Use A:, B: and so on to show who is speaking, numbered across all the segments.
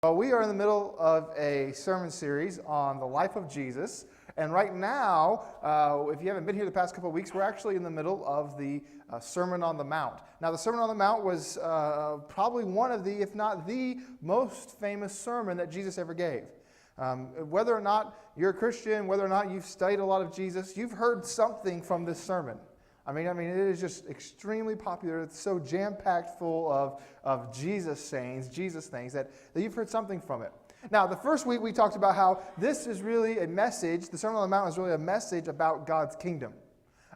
A: Well, we are in the middle of a sermon series on the life of Jesus. And right now, if you haven't been here the past couple of weeks, we're actually in the middle of the Sermon on the Mount. Now, the Sermon on the Mount was probably one of the, if not the most famous sermon that Jesus ever gave. Whether or not you're a Christian, whether or not you've studied a lot of Jesus, you've heard something from this sermon. I mean, it is just extremely popular. It's so jam-packed full of Jesus sayings, Jesus things, that you've heard something from it. Now, the first week we talked about how this is really a message, the Sermon on the Mount is really a message about God's kingdom,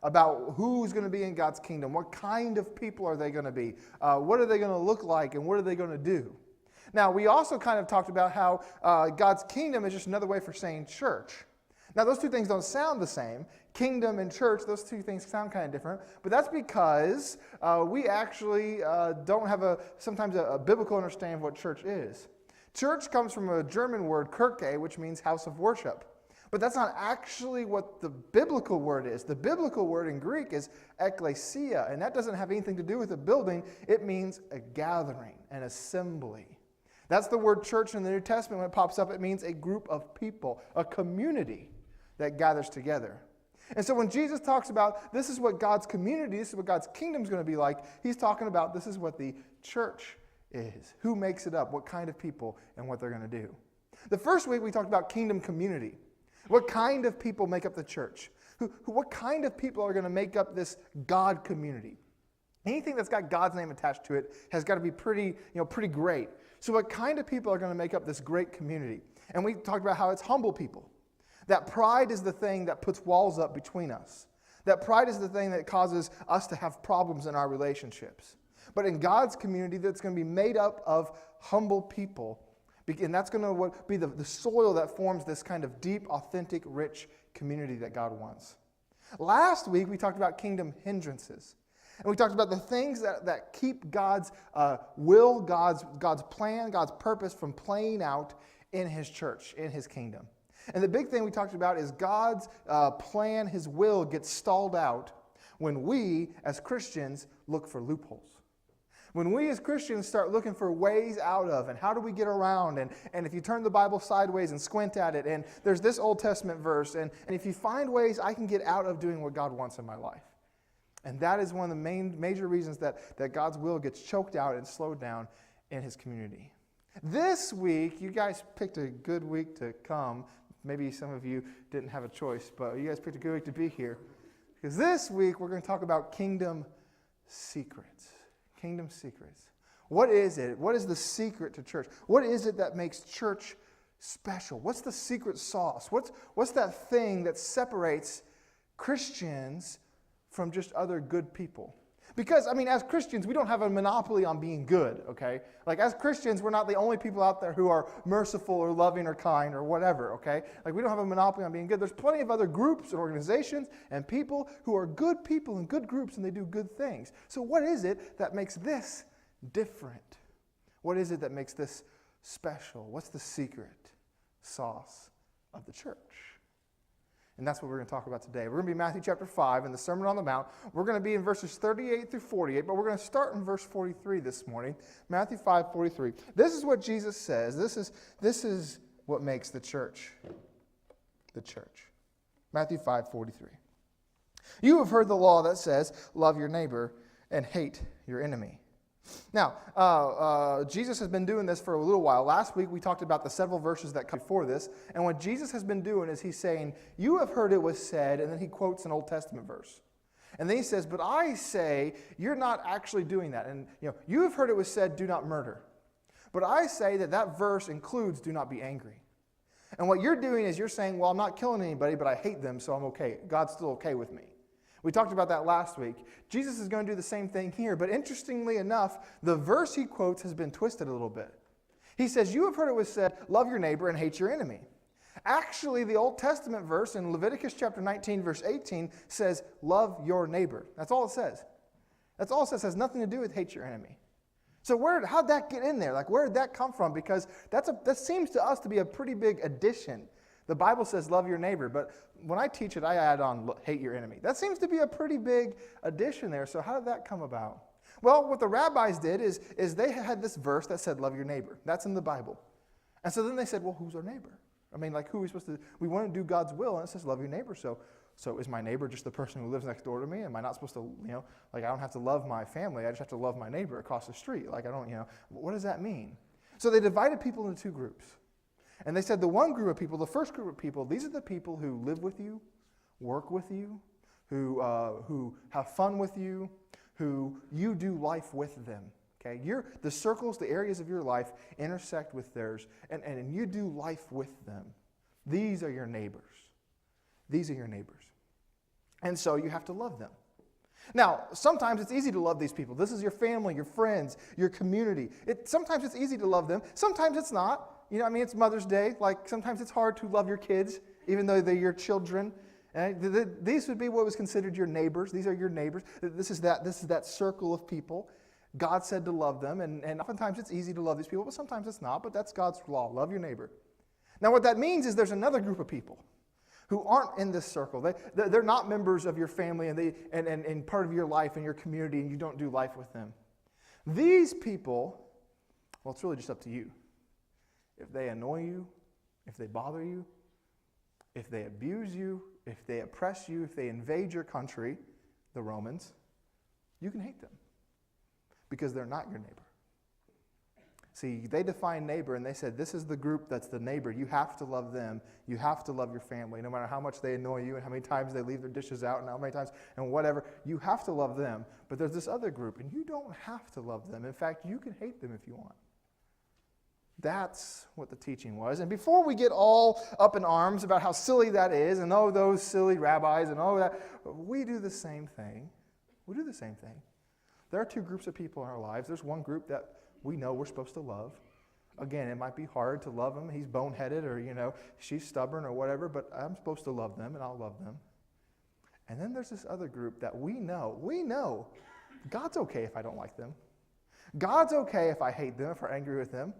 A: about who's going to be in God's kingdom, what kind of people are they going to be, what are they going to look like, and what are they going to do. Now, we also kind of talked about how God's kingdom is just another way for saying church. Now, those two things don't sound the same. Kingdom and church, those two things sound kind of different. But that's because we actually don't have sometimes a biblical understanding of what church is. Church comes from a German word, Kirche, which means house of worship. But that's not actually what the biblical word is. The biblical word in Greek is ekklesia, and that doesn't have anything to do with a building. It means a gathering, an assembly. That's the word church in the New Testament. When it pops up, it means a group of people, a community that gathers together. And so when Jesus talks about this is what God's community, this is what God's kingdom is going to be like, he's talking about this is what the church is. Who makes it up, what kind of people, and what they're going to do. The first week we talked about kingdom community. What kind of people make up the church? What kind of people are going to make up this God community? Anything that's got God's name attached to it has got to be pretty great. So what kind of people are going to make up this great community? And we talked about how it's humble people. That pride is the thing that puts walls up between us. That pride is the thing that causes us to have problems in our relationships. But in God's community, that's going to be made up of humble people. And that's going to be the soil that forms this kind of deep, authentic, rich community that God wants. Last week, we talked about kingdom hindrances. And we talked about the things that keep God's will, God's plan, God's purpose from playing out in His church, in His kingdom. And the big thing we talked about is God's plan, His will gets stalled out when we, as Christians, look for loopholes. When we as Christians start looking for ways out of, and how do we get around, and if you turn the Bible sideways and squint at it, and there's this Old Testament verse, and if you find ways I can get out of doing what God wants in my life. And that is one of the major reasons that God's will gets choked out and slowed down in His community. This week, you guys picked a good week to come. Maybe some of you didn't have a choice, but you guys picked a good week to be here. Because this week, we're going to talk about kingdom secrets. Kingdom secrets. What is it? What is the secret to church? What is it that makes church special? What's the secret sauce? What's that thing that separates Christians from just other good people? Because, as Christians, we don't have a monopoly on being good, okay? Like, as Christians, we're not the only people out there who are merciful or loving or kind or whatever, okay? Like, we don't have a monopoly on being good. There's plenty of other groups and organizations and people who are good people and good groups, and they do good things. So what is it that makes this different? What is it that makes this special? What's the secret sauce of the church? And that's what we're going to talk about today. We're going to be in Matthew chapter 5 in the Sermon on the Mount. We're going to be in verses 38 through 48, but we're going to start in verse 43 this morning. Matthew 5:43. This is what Jesus says. This is what makes the church the church. Matthew 5:43. You have heard the law that says, love your neighbor and hate your enemy. Now, Jesus has been doing this for a little while. Last week, we talked about the several verses that come before this. And what Jesus has been doing is he's saying, you have heard it was said, and then he quotes an Old Testament verse. And then he says, but I say, you're not actually doing that. And, you have heard it was said, do not murder. But I say that verse includes do not be angry. And what you're doing is you're saying, well, I'm not killing anybody, but I hate them, so I'm okay. God's still okay with me. We talked about that last week. Jesus is going to do the same thing here, but interestingly enough, the verse he quotes has been twisted a little bit. He says, you have heard it was said, love your neighbor and hate your enemy. Actually, the Old Testament verse in Leviticus chapter 19, verse 18 says, love your neighbor. That's all it says. That's all it says. It has nothing to do with hate your enemy. So how'd that get in there? Like, where did that come from? Because that seems to us to be a pretty big addition. The Bible says love your neighbor, but when I teach it, I add on hate your enemy. That seems to be a pretty big addition there. So how did that come about? Well, what the rabbis did is they had this verse that said love your neighbor. That's in the Bible. And so then they said, well, who's our neighbor? I mean, like, who are we supposed to, we want to do God's will, and it says love your neighbor. So is my neighbor just the person who lives next door to me? Am I not supposed to, like, I don't have to love my family. I just have to love my neighbor across the street. Like, I don't, what does that mean? So they divided people into two groups. And they said the one group of people, the first group of people, these are the people who live with you, work with you, who have fun with you, who you do life with them. Okay, the circles, the areas of your life intersect with theirs, and you do life with them. These are your neighbors. These are your neighbors. And so you have to love them. Now, sometimes it's easy to love these people. This is your family, your friends, your community. Sometimes it's easy to love them. Sometimes it's not. It's Mother's Day. Like, sometimes it's hard to love your kids, even though they're your children. And these would be what was considered your neighbors. These are your neighbors. This is that circle of people. God said to love them, and oftentimes it's easy to love these people, but sometimes it's not. But that's God's law. Love your neighbor. Now, what that means is there's another group of people who aren't in this circle. They're not members of your family and part of your life and your community, and you don't do life with them. These people, well, it's really just up to you. If they annoy you, if they bother you, if they abuse you, if they oppress you, if they invade your country, the Romans, you can hate them because they're not your neighbor. See, they defined neighbor, and they said, this is the group that's the neighbor. You have to love them. You have to love your family, no matter how much they annoy you and how many times they leave their dishes out and how many times and whatever. You have to love them. But there's this other group, and you don't have to love them. In fact, you can hate them if you want. That's what the teaching was. And before we get all up in arms about how silly that is, and those silly rabbis, and that, we do the same thing. We do the same thing. There are two groups of people in our lives. There's one group that we know we're supposed to love. Again, it might be hard to love him. He's boneheaded, or, she's stubborn or whatever, but I'm supposed to love them, and I'll love them. And then there's this other group that we know God's okay if I don't like them. God's okay if I hate them, if I'm angry with them.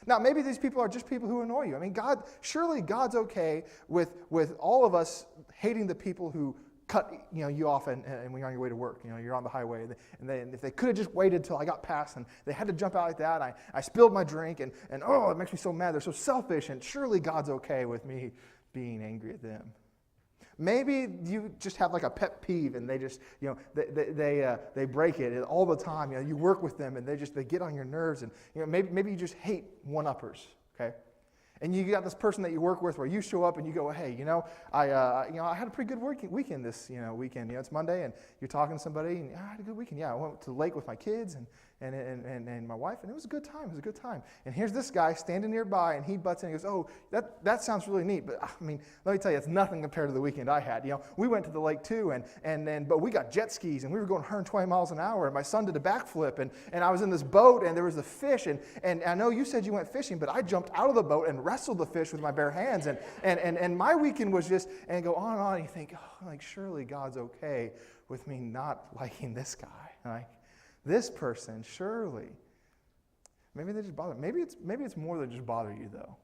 A: Now, maybe these people are just people who annoy you. Surely God's okay with all of us hating the people who cut you off and when you're on your way to work. You're on the highway, and if they could have just waited till I got past and they had to jump out like that, I spilled my drink, and it makes me so mad. They're so selfish, and surely God's okay with me being angry at them. Maybe you just have like a pet peeve, and they just, they break it all the time. You work with them, and they get on your nerves, and maybe you just hate one-uppers. Okay, and you got this person that you work with where you show up and you go, hey, I had a pretty good weekend this weekend. It's Monday, and you're talking to somebody, and I had a good weekend. Yeah, I went to the lake with my kids and my wife, and it was a good time. It was a good time. And here's this guy standing nearby, and he butts in and goes, oh, that sounds really neat, but let me tell you, it's nothing compared to the weekend I had. We went to the lake too, but we got jet skis, and we were going 120 miles an hour, and my son did a backflip, and I was in this boat, and there was a fish, and I know you said you went fishing, but I jumped out of the boat and wrestled the fish with my bare hands, and my weekend was just, and go on and on, and you think, surely God's okay with me not liking this guy, this person, surely. Maybe they just bother. Maybe it's more than just bother you, though.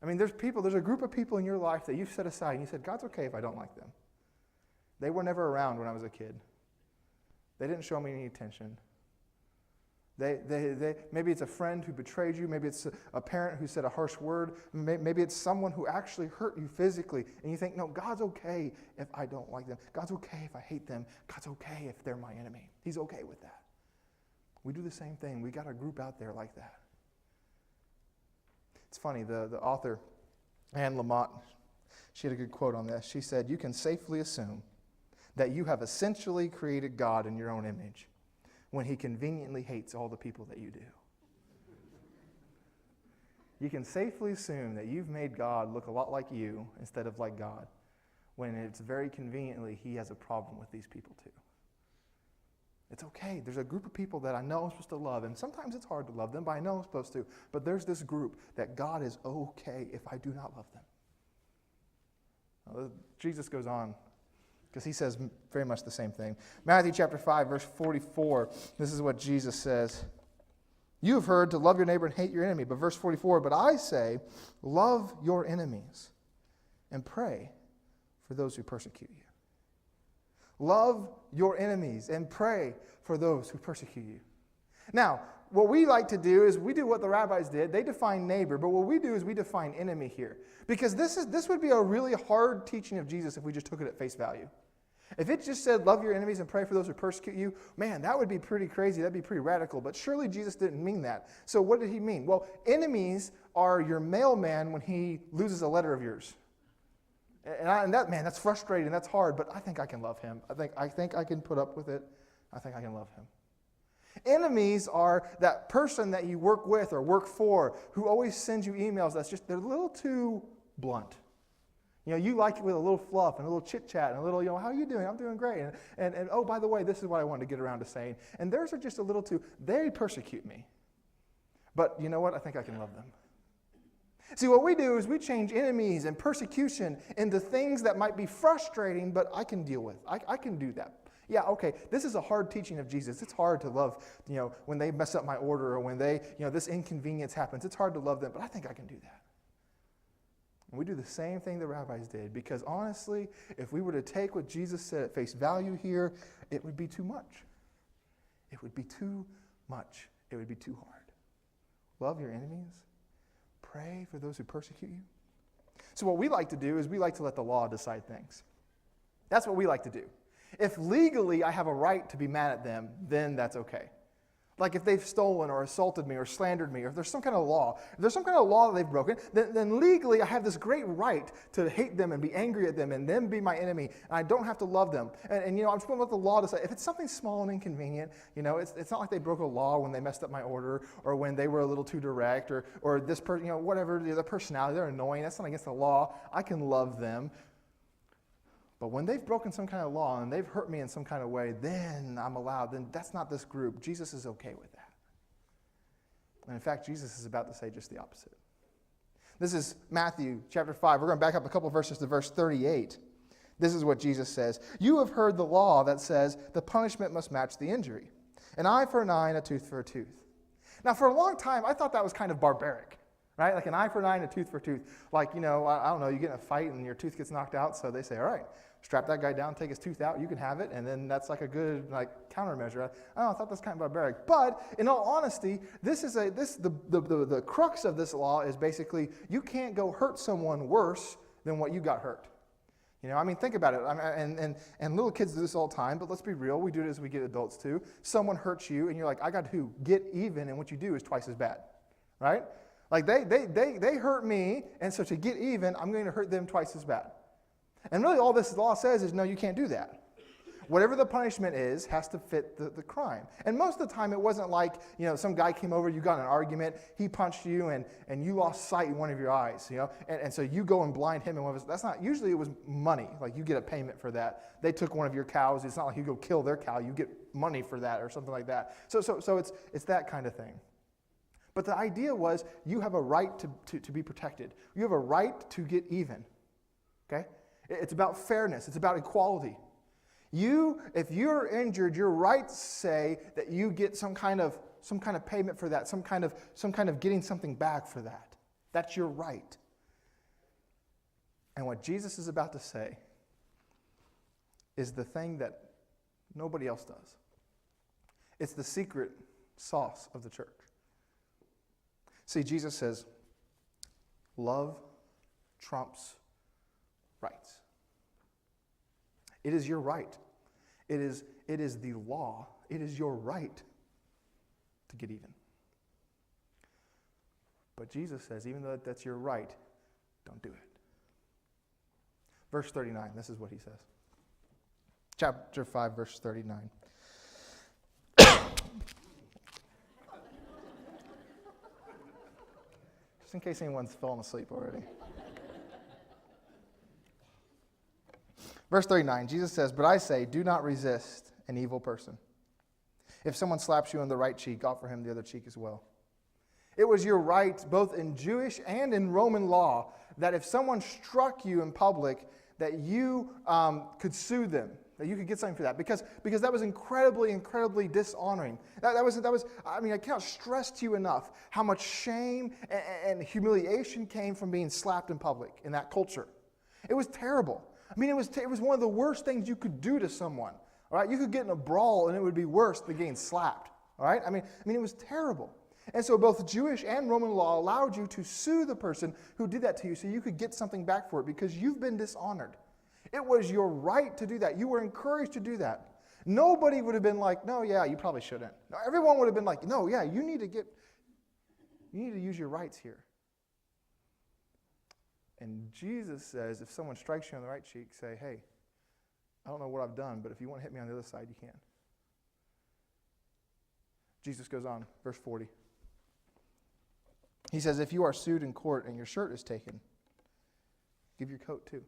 A: There's a group of people in your life that you've set aside, and you said, God's okay if I don't like them. They were never around when I was a kid. They didn't show me any attention. Maybe it's a friend who betrayed you. Maybe it's a parent who said a harsh word. Maybe it's someone who actually hurt you physically. And you think, no, God's okay if I don't like them. God's okay if I hate them. God's okay if they're my enemy. He's okay with that. We do the same thing. We got a group out there like that. It's funny, the author, Anne Lamott, she had a good quote on this. She said, you can safely assume that you have essentially created God in your own image when he conveniently hates all the people that you do. You can safely assume that you've made God look a lot like you instead of like God, when it's very conveniently he has a problem with these people too. It's okay. There's a group of people that I know I'm supposed to love, and sometimes it's hard to love them, but I know I'm supposed to. But there's this group that God is okay if I do not love them. Now, Jesus goes on, because he says very much the same thing. Matthew chapter 5, verse 44, this is what Jesus says. You have heard to love your neighbor and hate your enemy. But verse 44, but I say, love your enemies and pray for those who persecute you. Love your enemies and pray for those who persecute you. Now, what we like to do is we do what the rabbis did. They define neighbor, but what we do is we define enemy here. Because this would be a really hard teaching of Jesus if we just took it at face value. If it just said, love your enemies and pray for those who persecute you, man, that would be pretty crazy. That'd be pretty radical. But surely Jesus didn't mean that. So what did he mean? Well, enemies are your mailman when he loses a letter of yours. And that's frustrating. That's hard. But I think I can love him. I think I can put up with it. I think I can love him. Enemies are that person that you work with or work for who always sends you emails they're a little too blunt. You like it with a little fluff and a little chit-chat and a little, how are you doing? I'm doing great. And oh, by the way, this is what I wanted to get around to saying. And theirs are just a little too, they persecute me. But you know what? I think I can love them. See, what we do is we change enemies and persecution into things that might be frustrating, but I can deal with. I can do that. Yeah, okay, this is a hard teaching of Jesus. It's hard to love, when they mess up my order or when they, this inconvenience happens. It's hard to love them, but I think I can do that. And we do the same thing the rabbis did, because honestly, if we were to take what Jesus said at face value here, it would be too much. It would be too much. It would be too hard. Love your enemies. Pray for those who persecute you. So what we like to do is we like to let the law decide things. That's what we like to do. If legally I have a right to be mad at them, then that's okay. Like if they've stolen or assaulted me or slandered me, or if there's some kind of law, that they've broken, then legally I have this great right to hate them and be angry at them and them be my enemy, and I don't have to love them. And I'm just going to let the law decide. If it's something small and inconvenient, it's not like they broke a law when they messed up my order or when they were a little too direct or this person, whatever, the personality, they're annoying. That's not against the law. I can love them. But when they've broken some kind of law and they've hurt me in some kind of way, then I'm allowed. Then that's not this group. Jesus is okay with that. And in fact, Jesus is about to say just the opposite. This is Matthew chapter 5. We're going to back up a couple verses to verse 38. This is what Jesus says. You have heard the law that says the punishment must match the injury. An eye for an eye and a tooth for a tooth. Now, for a long time, I thought that was kind of barbaric. Right? Like an eye for an eye and a tooth for a tooth. Like, I don't know, you get in a fight and your tooth gets knocked out, so they say, all right, strap that guy down, take his tooth out, you can have it, and then that's like a good countermeasure. I thought that's kind of barbaric. But in all honesty, the crux of this law is basically you can't go hurt someone worse than what you got hurt. Think about it. And little kids do this all the time, but let's be real, we do it as we get adults too. Someone hurts you, and you're like, I got to get even, and what you do is twice as bad. Right? Like they hurt me, and so to get even, I'm going to hurt them twice as bad. And really all this law says is, no, you can't do that. Whatever the punishment is has to fit the crime. And most of the time it wasn't like, some guy came over, you got in an argument, he punched you, and you lost sight in one of your eyes, and so you go and blind him in one of his, that's not, usually it was money, like you get a payment for that. They took one of your cows, it's not like you go kill their cow, you get money for that or something like that. So it's that kind of thing. But the idea was you have a right to be protected. You have a right to get even. Okay? It's about fairness. It's about equality. If you're injured, your rights say that you get some kind of payment for that, some kind of getting something back for that. That's your right. And what Jesus is about to say is the thing that nobody else does. It's the secret sauce of the church. See, Jesus says, love trumps rights. It is your right. It is the law. It is your right to get even. But Jesus says, even though that's your right, don't do it. Verse 39, this is what he says. Chapter 5, verse 39. Just in case anyone's fallen asleep already. Verse 39, Jesus says, but I say, do not resist an evil person. If someone slaps you on the right cheek, offer him the other cheek as well. It was your right, both in Jewish and in Roman law, that if someone struck you in public, that you could sue them, that you could get something for that, because that was incredibly dishonoring. That was. I cannot stress to you enough how much shame and humiliation came from being slapped in public in that culture. It was terrible. It was one of the worst things you could do to someone. All right, you could get in a brawl and it would be worse than getting slapped. All right? I mean, it was terrible. And so both Jewish and Roman law allowed you to sue the person who did that to you so you could get something back for it because you've been dishonored. It was your right to do that. You were encouraged to do that. Nobody would have been like, no, yeah, you probably shouldn't. No, everyone would have been like, no, yeah, you need to use your rights here. And Jesus says, if someone strikes you on the right cheek, say, hey, I don't know what I've done, but if you want to hit me on the other side, you can. Jesus goes on, verse 40. He says, if you are sued in court and your shirt is taken, give your coat too.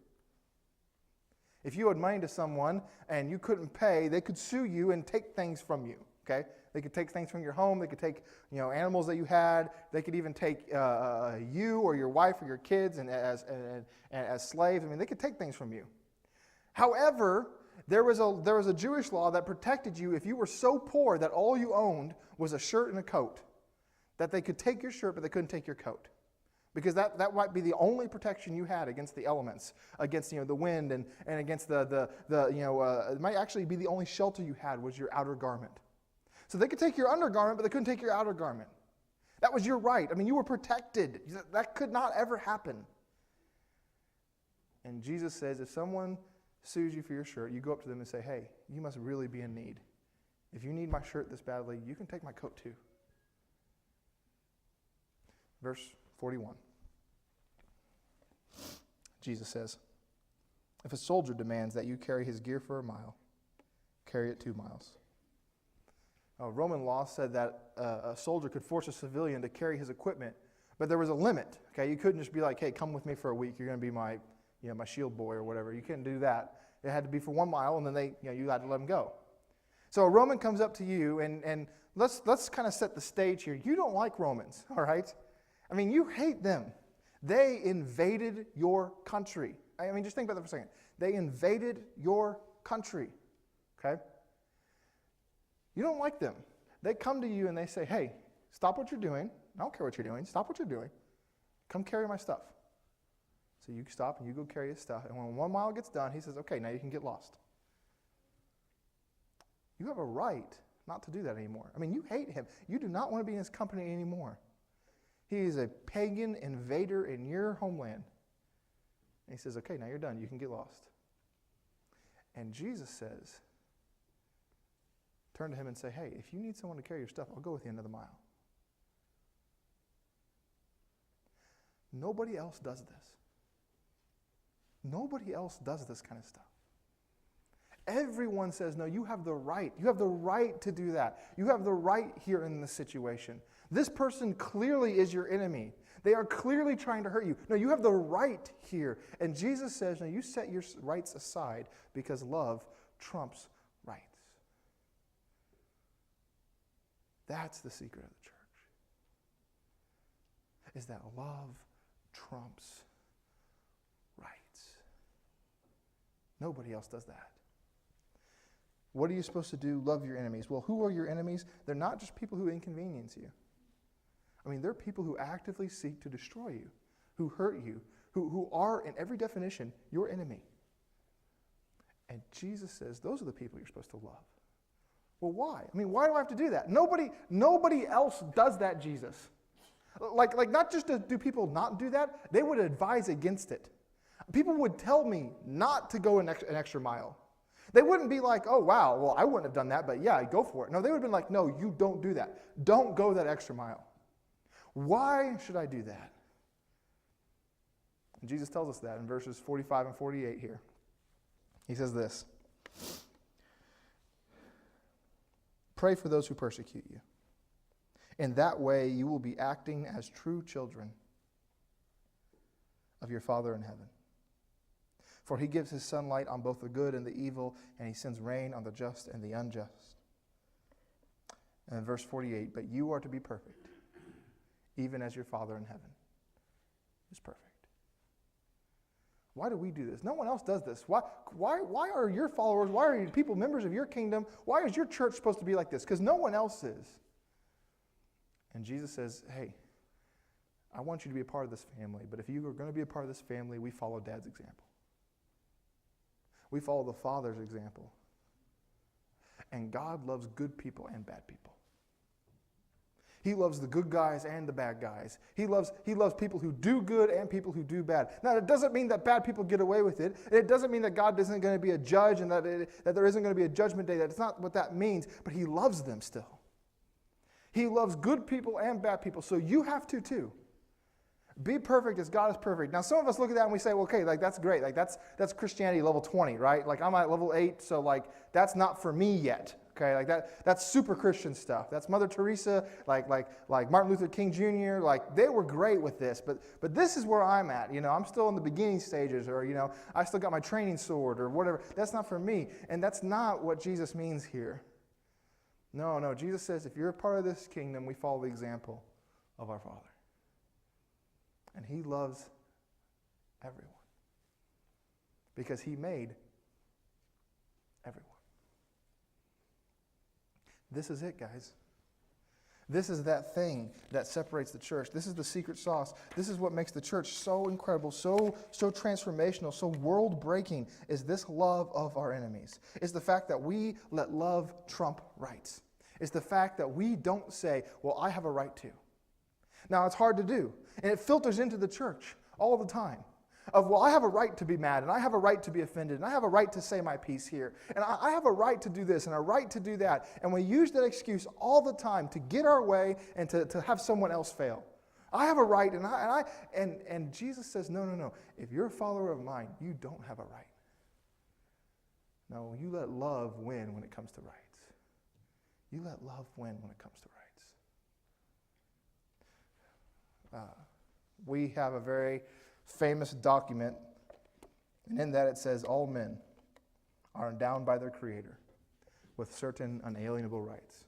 A: If you owed money to someone and you couldn't pay, they could sue you and take things from you. Okay? They could take things from your home. They could take, animals that you had. They could even take you or your wife or your kids and as slaves. I mean, they could take things from you. However, there was a Jewish law that protected you if you were so poor that all you owned was a shirt and a coat, that they could take your shirt but they couldn't take your coat. Because that might be the only protection you had against the elements, against the wind and against it might actually be the only shelter you had was your outer garment. So they could take your undergarment, but they couldn't take your outer garment. That was your right. I mean, you were protected. That could not ever happen. And Jesus says, if someone sues you for your shirt, you go up to them and say, hey, you must really be in need. If you need my shirt this badly, you can take my coat too. Verse 41. Jesus says, if a soldier demands that you carry his gear for a mile, carry it 2 miles. Roman law said that a soldier could force a civilian to carry his equipment, but there was a limit. Okay, you couldn't just be like, hey, come with me for a week. You're going to be my shield boy or whatever. You couldn't do that. It had to be for 1 mile, and then you had to let him go. So a Roman comes up to you, and let's kind of set the stage here. You don't like Romans, all right? I mean, you hate them. They invaded your country. I mean, just think about that for a second. They invaded your country, okay? You don't like them. They come to you and they say, hey, stop what you're doing. I don't care what you're doing. Stop what you're doing. Come carry my stuff. So you stop and you go carry his stuff. And when 1 mile gets done, he says, okay, now you can get lost. You have a right not to do that anymore. I mean, you hate him. You do not want to be in his company anymore. He is a pagan invader in your homeland. And he says, okay, now you're done. You can get lost. And Jesus says, turn to him and say, hey, if you need someone to carry your stuff, I'll go with you another mile. Nobody else does this. Nobody else does this kind of stuff. Everyone says, no, you have the right. You have the right to do that. You have the right here in this situation. This person clearly is your enemy. They are clearly trying to hurt you. No, you have the right here. And Jesus says, no, you set your rights aside because love trumps rights. That's the secret of the church. Is that love trumps rights. Nobody else does that. What are you supposed to do? Love your enemies. Well, who are your enemies? They're not just people who inconvenience you. I mean, they're people who actively seek to destroy you, who hurt you, who are, in every definition, your enemy. And Jesus says those are the people you're supposed to love. Well, why? I mean, why do I have to do that? Nobody else does that, Jesus. Like not just do people not do that, they would advise against it. People would tell me not to go an extra mile. They wouldn't be like, oh, wow, well, I wouldn't have done that, but yeah, go for it. No, they would have been like, no, you don't do that. Don't go that extra mile. Why should I do that? And Jesus tells us that in verses 45 and 48 here. He says this, pray for those who persecute you. In that way, you will be acting as true children of your Father in heaven. For he gives his sunlight on both the good and the evil, and he sends rain on the just and the unjust. And in verse 48, but you are to be perfect, even as your Father in heaven is perfect. Why do we do this? No one else does this. Why are your followers, why are you people members of your kingdom, why is your church supposed to be like this? Because no one else is. And Jesus says, hey, I want you to be a part of this family, but if you are going to be a part of this family, we follow Dad's example. We follow the Father's example. And God loves good people and bad people. He loves the good guys and the bad guys. He loves people who do good and people who do bad. Now, it doesn't mean that bad people get away with it. It doesn't mean that God isn't going to be a judge and that there isn't going to be a judgment day. That's not what that means, but he loves them still. He loves good people and bad people, so you have to too. Be perfect as God is perfect. Now, some of us look at that and we say, well, okay, like that's great. Like that's Christianity level 20, right? Like I'm at level 8, so like that's not for me yet. Okay, like that's super Christian stuff. That's Mother Teresa, like Martin Luther King Jr. Like they were great with this, but this is where I'm at. I'm still in the beginning stages, or I still got my training sword or whatever. That's not for me, and that's not what Jesus means here. No. Jesus says if you're a part of this kingdom, we follow the example of our Father, and He loves everyone because He made everyone. This is it, guys. This is that thing that separates the church. This is the secret sauce. This is what makes the church so incredible, so transformational, so world-breaking, is this love of our enemies. It's the fact that we let love trump rights. It's the fact that we don't say, well, I have a right to. Now, it's hard to do, and it filters into the church all the time. Of, well, I have a right to be mad, and I have a right to be offended, and I have a right to say my piece here, and I have a right to do this, and a right to do that. And we use that excuse all the time to get our way and to have someone else fail. I have a right, and Jesus says, no. If you're a follower of mine, you don't have a right. No, you let love win when it comes to rights. You let love win when it comes to rights. We have a very famous document, and in that it says all men are endowed by their Creator with certain unalienable rights.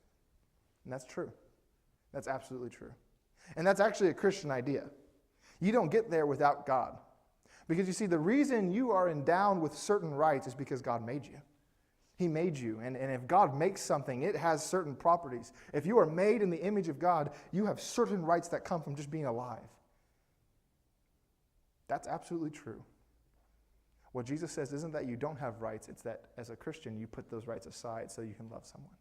A: And that's true. That's absolutely true. And that's actually a Christian idea. You don't get there without God. Because you see, the reason you are endowed with certain rights is because God made you. He made you. And if God makes something, it has certain properties. If you are made in the image of God, you have certain rights that come from just being alive. That's absolutely true. What Jesus says isn't that you don't have rights, it's that as a Christian you put those rights aside so you can love someone.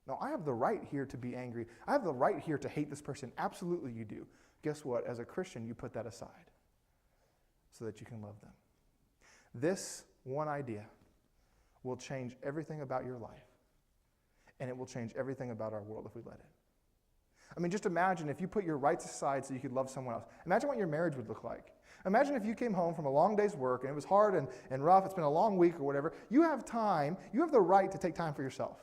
A: No, I have the right here to be angry. I have the right here to hate this person. Absolutely you do. Guess what? As a Christian, you put that aside so that you can love them. This one idea will change everything about your life, and it will change everything about our world if we let it. I mean, just imagine if you put your rights aside so you could love someone else. Imagine what your marriage would look like. Imagine if you came home from a long day's work and it was hard and rough, it's been a long week or whatever. You have time, you have the right to take time for yourself.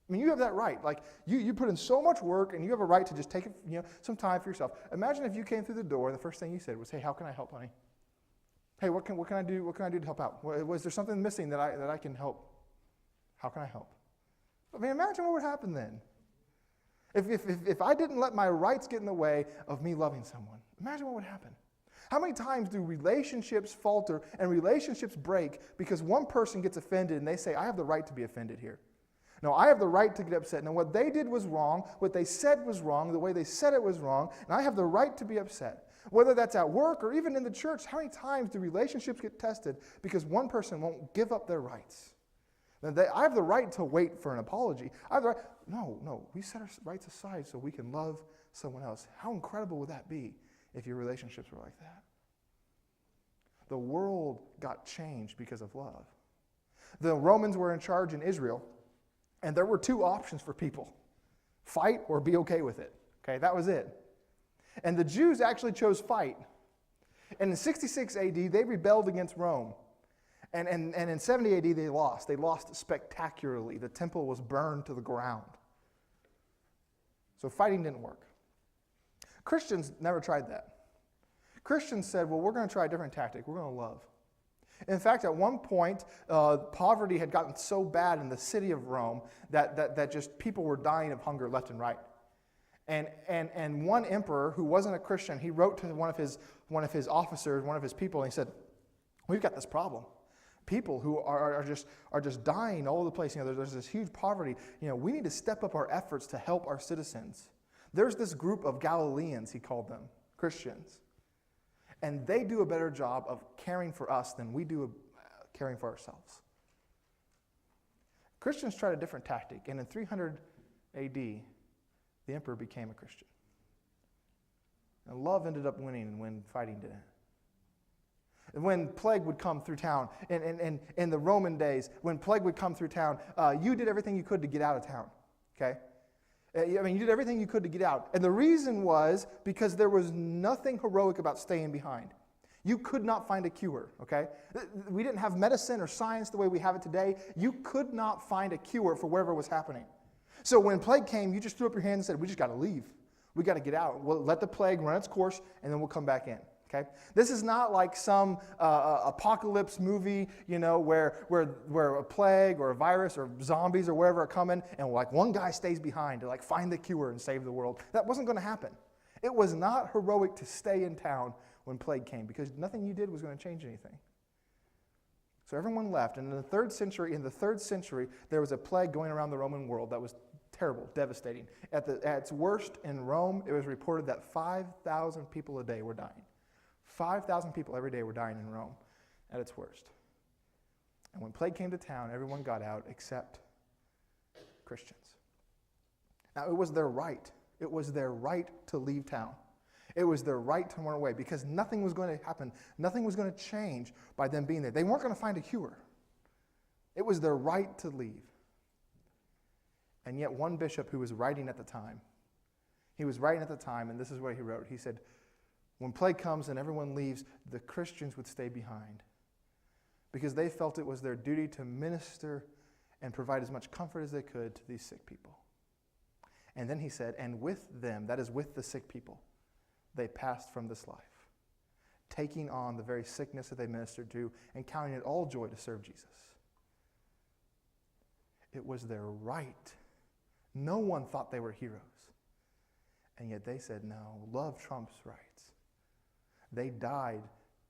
A: I mean, you have that right. Like, you put in so much work and you have a right to just take some time for yourself. Imagine if you came through the door and the first thing you said was, hey, how can I help, honey? Hey, what can I do? What can I do to help out? Was there something missing that I can help? How can I help? I mean, imagine what would happen then. If I didn't let my rights get in the way of me loving someone, imagine what would happen. How many times do relationships falter and relationships break because one person gets offended and they say, I have the right to be offended here. No, I have the right to get upset. Now, what they did was wrong. What they said was wrong. The way they said it was wrong. And I have the right to be upset. Whether that's at work or even in the church, how many times do relationships get tested because one person won't give up their rights? I have the right to wait for an apology. I have the right. No, we set our rights aside so we can love someone else. How incredible would that be if your relationships were like that? The world got changed because of love. The Romans were in charge in Israel, and there were two options for people: fight or be okay with it. Okay, that was it. And the Jews actually chose fight. And in 66 AD, they rebelled against Rome. And in 70 AD, they lost. They lost spectacularly. The temple was burned to the ground. So fighting didn't work. Christians never tried that. Christians said, well, we're going to try a different tactic. We're going to love. In fact, at one point, poverty had gotten so bad in the city of Rome that just people were dying of hunger left and right. And one emperor who wasn't a Christian, he wrote to one of his officers, one of his people, and he said, we've got this problem. People who are just dying all over the place. There's this huge poverty. We need to step up our efforts to help our citizens. There's this group of Galileans, he called them, Christians. And they do a better job of caring for us than we do caring for ourselves. Christians tried a different tactic. And in 300 AD, the emperor became a Christian. And love ended up winning when fighting didn't. And when plague would come through town, in the Roman days, when plague would come through town, you did everything you could to get out of town, okay? You did everything you could to get out. And the reason was because there was nothing heroic about staying behind. You could not find a cure, okay? We didn't have medicine or science the way we have it today. You could not find a cure for whatever was happening. So when plague came, you just threw up your hands and said, we just got to leave. We got to get out. We'll let the plague run its course, and then we'll come back in. Okay? This is not like some apocalypse movie, where a plague or a virus or zombies or whatever are coming, and like one guy stays behind to like find the cure and save the world. That wasn't going to happen. It was not heroic to stay in town when plague came, because nothing you did was going to change anything. So everyone left, and in the third century, there was a plague going around the Roman world that was terrible, devastating. At its worst in Rome, it was reported that 5,000 people a day were dying. 5,000 people every day were dying in Rome at its worst. And when plague came to town, everyone got out except Christians. Now, it was their right. It was their right to leave town. It was their right to run away, because nothing was going to happen. Nothing was going to change by them being there. They weren't going to find a cure. It was their right to leave. And yet one bishop who was writing at the time, and this is what he wrote. He said, when plague comes and everyone leaves, the Christians would stay behind, because they felt it was their duty to minister and provide as much comfort as they could to these sick people. And then he said, and with them, that is with the sick people, they passed from this life, taking on the very sickness that they ministered to and counting it all joy to serve Jesus. It was their right. No one thought they were heroes. And yet they said, no, love trumps rights. They died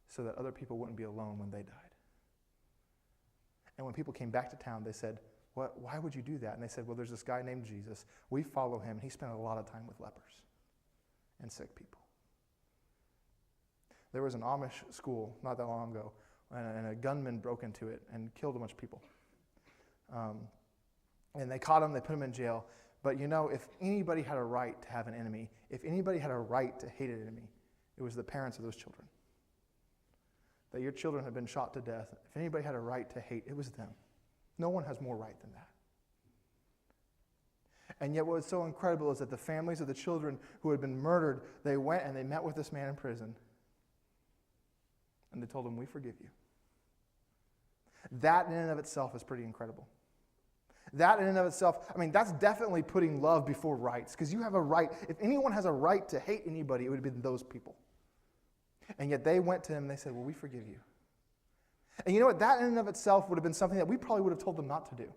A: so that other people wouldn't be alone when they died. And when people came back to town, they said, why would you do that? And they said, well, there's this guy named Jesus. We follow him. He spent a lot of time with lepers and sick people. There was an Amish school not that long ago, and a gunman broke into it and killed a bunch of people. And they caught him, they put him in jail. But if anybody had a right to have an enemy, if anybody had a right to hate an enemy, it was the parents of those children. That your children had been shot to death. If anybody had a right to hate, it was them. No one has more right than that. And yet what was so incredible is that the families of the children who had been murdered, they went and they met with this man in prison. And they told him, we forgive you. That in and of itself is pretty incredible. That in and of itself, that's definitely putting love before rights, because you have a right. If anyone has a right to hate anybody, it would have been those people. And yet they went to him and they said, well, we forgive you. And you know what? That in and of itself would have been something that we probably would have told them not to do.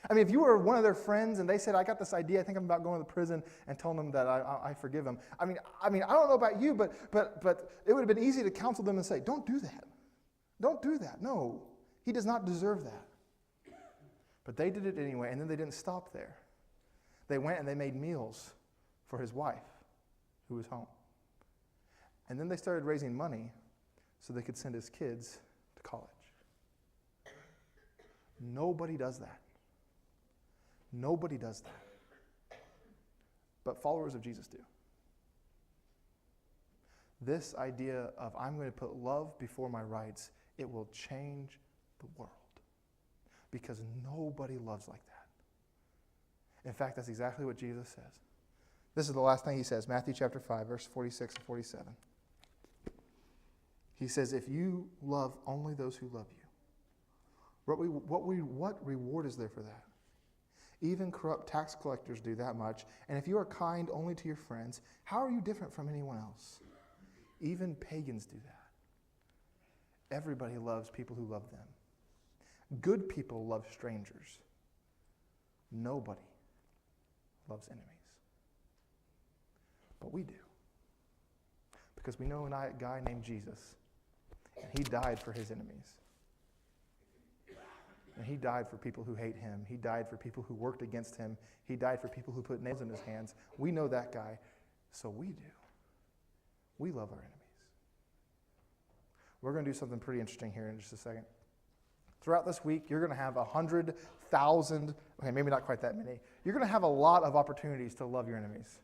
A: If you were one of their friends and they said, I got this idea, I think I'm about going to the prison, and telling them that I forgive them. I don't know about you, but it would have been easy to counsel them and say, don't do that. Don't do that. No, he does not deserve that. But they did it anyway, and then they didn't stop there. They went and they made meals for his wife, who was home. And then they started raising money so they could send his kids to college. Nobody does that. Nobody does that. But followers of Jesus do. This idea of I'm going to put love before my rights, it will change the world. Because nobody loves like that. In fact, that's exactly what Jesus says. This is the last thing he says, Matthew chapter 5, verse 46 and 47. He says, if you love only those who love you, what reward is there for that? Even corrupt tax collectors do that much. And if you are kind only to your friends, how are you different from anyone else? Even pagans do that. Everybody loves people who love them. Good people love strangers. Nobody loves enemies. But we do. Because we know a guy named Jesus, and he died for his enemies. And he died for people who hate him. He died for people who worked against him. He died for people who put nails in his hands. We know that guy, so we do. We love our enemies. We're going to do something pretty interesting here in just a second. Throughout this week, you're going to have 100,000, okay, maybe not quite that many. You're going to have a lot of opportunities to love your enemies.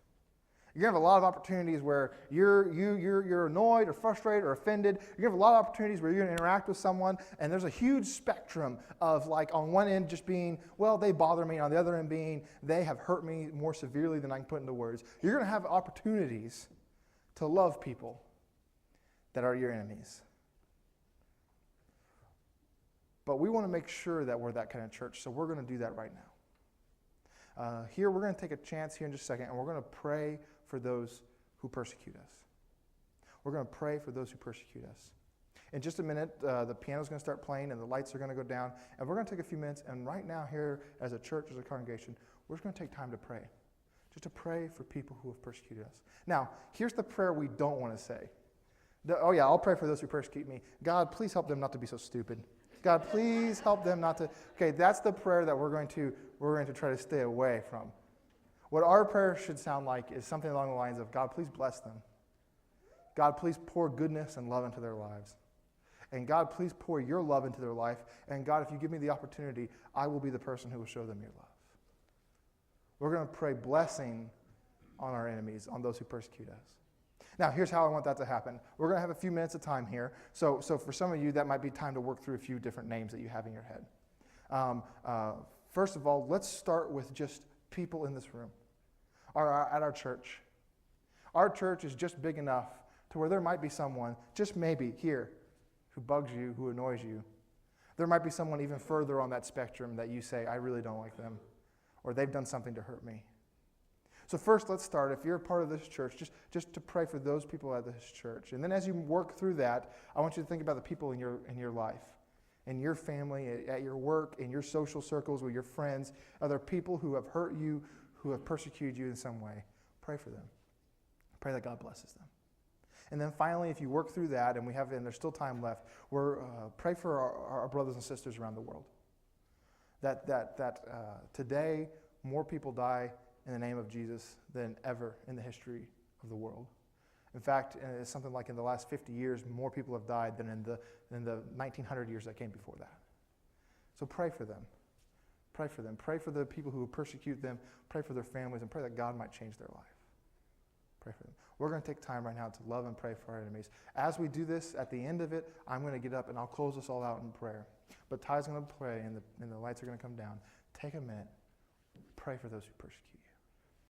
A: You're going to have a lot of opportunities where you're annoyed or frustrated or offended. You're going to have a lot of opportunities where you're going to interact with someone, and there's a huge spectrum of, like, on one end just being, well, they bother me, and on the other end being, they have hurt me more severely than I can put into words. You're going to have opportunities to love people that are your enemies. But we want to make sure that we're that kind of church, so we're going to do that right now. Here, we're going to take a chance here in just a second, and we're going to pray for those who persecute us. We're going to pray for those who persecute us. In just a minute, the piano's going to start playing, and the lights are going to go down, and we're going to take a few minutes, and right now here as a church, as a congregation, we're just going to take time to pray. Just to pray for people who have persecuted us. Now, here's the prayer we don't want to say. Oh yeah, I'll pray for those who persecute me. God, please help them not to be so stupid. God, please help them not to. Okay, that's the prayer that we're going to try to stay away from. What our prayer should sound like is something along the lines of, God, please bless them. God, please pour goodness and love into their lives. And God, please pour your love into their life. And God, if you give me the opportunity, I will be the person who will show them your love. We're going to pray blessing on our enemies, on those who persecute us. Now, here's how I want that to happen. We're going to have a few minutes of time here. So for some of you, that might be time to work through a few different names that you have in your head. First of all, let's start with just people in this room, at our church. Our church is just big enough to where there might be someone, just maybe here, who bugs you, who annoys you. There might be someone even further on that spectrum that you say, I really don't like them, or they've done something to hurt me. So first, let's start, if you're a part of this church, just to pray for those people at this church. And then as you work through that, I want you to think about the people in your life, in your family, at your work, in your social circles, with your friends. Are there people who have hurt you, who have persecuted you in some way? Pray for them. Pray that God blesses them. And then finally, if you work through that, and there's still time left, pray for our brothers and sisters around the world. That today, more people die in the name of Jesus than ever in the history of the world. In fact, it's something like in the last 50 years, more people have died than in the 1900 years that came before that. So pray for them. Pray for them. Pray for the people who persecute them. Pray for their families, and pray that God might change their life. Pray for them. We're going to take time right now to love and pray for our enemies. As we do this, at the end of it, I'm going to get up and I'll close us all out in prayer. But Ty's going to pray, and the lights are going to come down. Take a minute. Pray for those who persecute you.